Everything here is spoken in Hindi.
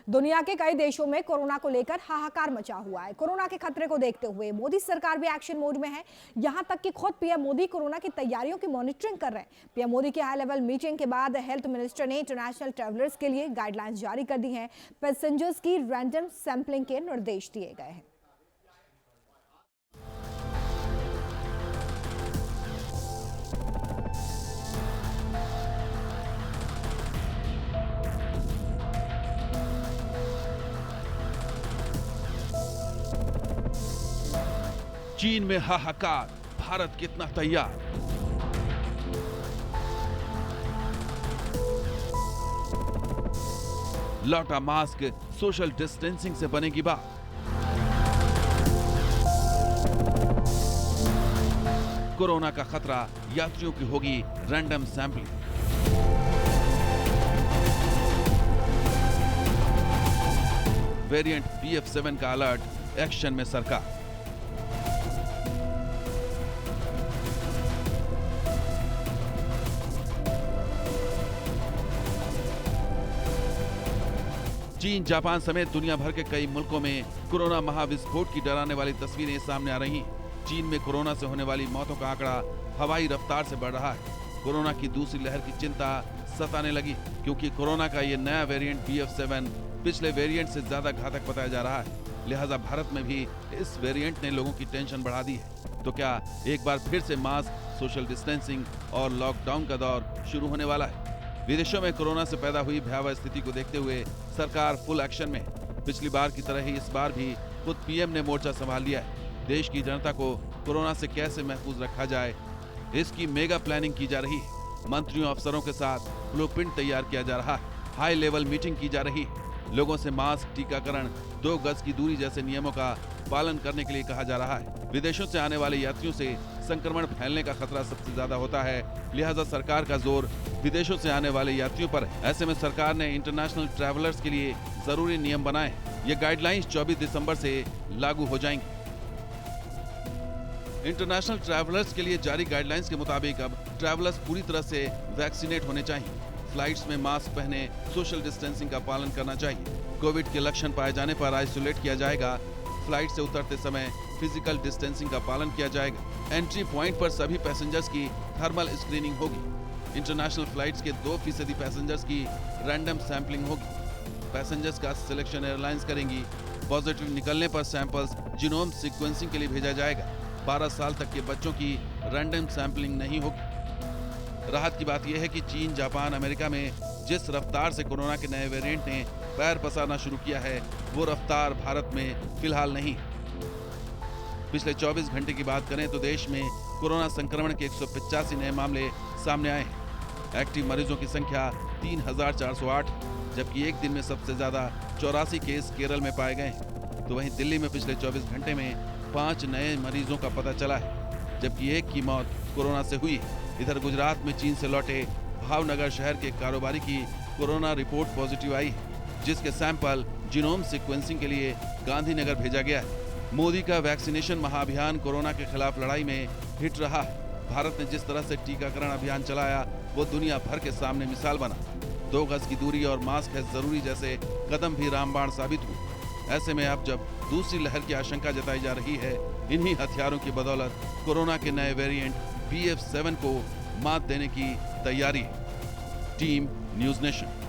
दुनिया के कई देशों में कोरोना को लेकर हाहाकार मचा हुआ है। कोरोना के खतरे को देखते हुए मोदी सरकार भी एक्शन मोड में है। यहां तक कि खुद पीएम मोदी कोरोना की तैयारियों की मॉनिटरिंग कर रहे हैं। पीएम मोदी की हाई लेवल मीटिंग के बाद हेल्थ मिनिस्टर ने इंटरनेशनल ट्रैवलर्स के लिए गाइडलाइंस जारी कर दी हैं। पैसेंजर्स की रैंडम सैंपलिंग के निर्देश दिए गए हैं। चीन में हाहाकार, भारत कितना तैयार? लौटा मास्क, सोशल डिस्टेंसिंग से बनेगी बात। कोरोना का खतरा, यात्रियों की होगी रैंडम सैंपलिंग। वेरिएंट BF7 का अलर्ट, एक्शन में सरकार। चीन, जापान समेत दुनिया भर के कई मुल्कों में कोरोना महाविस्फोट की डराने वाली तस्वीरें सामने आ रही हैं। चीन में कोरोना से होने वाली मौतों का आंकड़ा हवाई रफ्तार से बढ़ रहा है। कोरोना की दूसरी लहर की चिंता सताने लगी, क्योंकि कोरोना का ये नया वेरिएंट BF7 पिछले वेरिएंट से ज्यादा घातक बताया जा रहा है। लिहाजा भारत में भी इस वेरिएंट ने लोगों की टेंशन बढ़ा दी है। तो क्या एक बार फिर से मास्क, सोशल डिस्टेंसिंग और लॉकडाउन का दौर शुरू होने वाला है? विदेशों में कोरोना से पैदा हुई भयावह स्थिति को देखते हुए सरकार फुल एक्शन में है। पिछली बार की तरह ही इस बार भी खुद पीएम ने मोर्चा संभाल लिया है। देश की जनता को कोरोना से कैसे महफूज रखा जाए, इसकी मेगा प्लानिंग की जा रही है। मंत्रियों अफसरों के साथ ब्लूप्रिंट तैयार किया जा रहा है। हाई लेवल मीटिंग की जा रही है। लोगों से मास्क, टीकाकरण, 2 गज की दूरी जैसे नियमों का पालन करने के लिए कहा जा रहा है। विदेशों से आने वाले यात्रियों से संक्रमण फैलने का खतरा सबसे ज्यादा होता है। लिहाजा सरकार का जोर विदेशों से आने वाले यात्रियों पर है। ऐसे में सरकार ने इंटरनेशनल ट्रैवलर्स के लिए जरूरी नियम बनाए। ये गाइडलाइंस 24 दिसंबर से लागू हो जाएंगी। इंटरनेशनल ट्रैवलर्स के लिए जारी गाइडलाइंस के मुताबिक अब ट्रैवलर्स पूरी तरह से वैक्सीनेट होने चाहिए। फ्लाइट्स में मास्क पहने, सोशल डिस्टेंसिंग का पालन करना चाहिए। कोविड के लक्षण पाए जाने पर आइसोलेट किया जाएगा। फ्लाइट से उतरते समय फिजिकल डिस्टेंसिंग का पालन किया जाएगा। एंट्री पॉइंट पर सभी पैसेंजर्स की थर्मल स्क्रीनिंग होगी। इंटरनेशनल फ्लाइट्स के 2% पैसेंजर्स की रैंडम सैंपलिंग होगी। पैसेंजर्स का सिलेक्शन एयरलाइंस करेंगी। पॉजिटिव निकलने पर सैंपल्स जीनोम सीक्वेंसिंग के लिए भेजा जाएगा। 12 साल तक के बच्चों की रैंडम सैंपलिंग नहीं होगी। राहत की बात यह है कि चीन, जापान, अमेरिका में जिस रफ्तार से कोरोना के नए वेरिएंट ने पैर पसारना शुरू किया है, वो रफ्तार भारत में फिलहाल नहीं। पिछले 24 घंटे की बात करें तो देश में कोरोना संक्रमण के 185 नए मामले सामने आए हैं। एक्टिव मरीजों की संख्या 3408, जबकि एक दिन में सबसे ज्यादा 84 केस केरल में पाए गए हैं। तो वहीं दिल्ली में पिछले 24 घंटे में 5 नए मरीजों का पता चला है, जबकि एक की मौत कोरोना से हुई। इधर गुजरात में चीन से लौटे भावनगर शहर के कारोबारी की कोरोना रिपोर्ट पॉजिटिव आई है, जिसके सैंपल जीनोम सीक्वेंसिंग के लिए गांधीनगर भेजा गया है। मोदी का वैक्सीनेशन महाअभियान कोरोना के खिलाफ लड़ाई में हिट रहा है। भारत ने जिस तरह से टीकाकरण अभियान चलाया, वो दुनिया भर के सामने मिसाल बना। 2 गज की दूरी और मास्क है जरूरी जैसे कदम भी रामबाण साबित हुए। ऐसे में अब जब दूसरी लहर की आशंका जताई जा रही है, इन्हीं हथियारों की बदौलत कोरोना के नए वेरिएंट BF7 को मात देने की तैयारी है। Team news nation.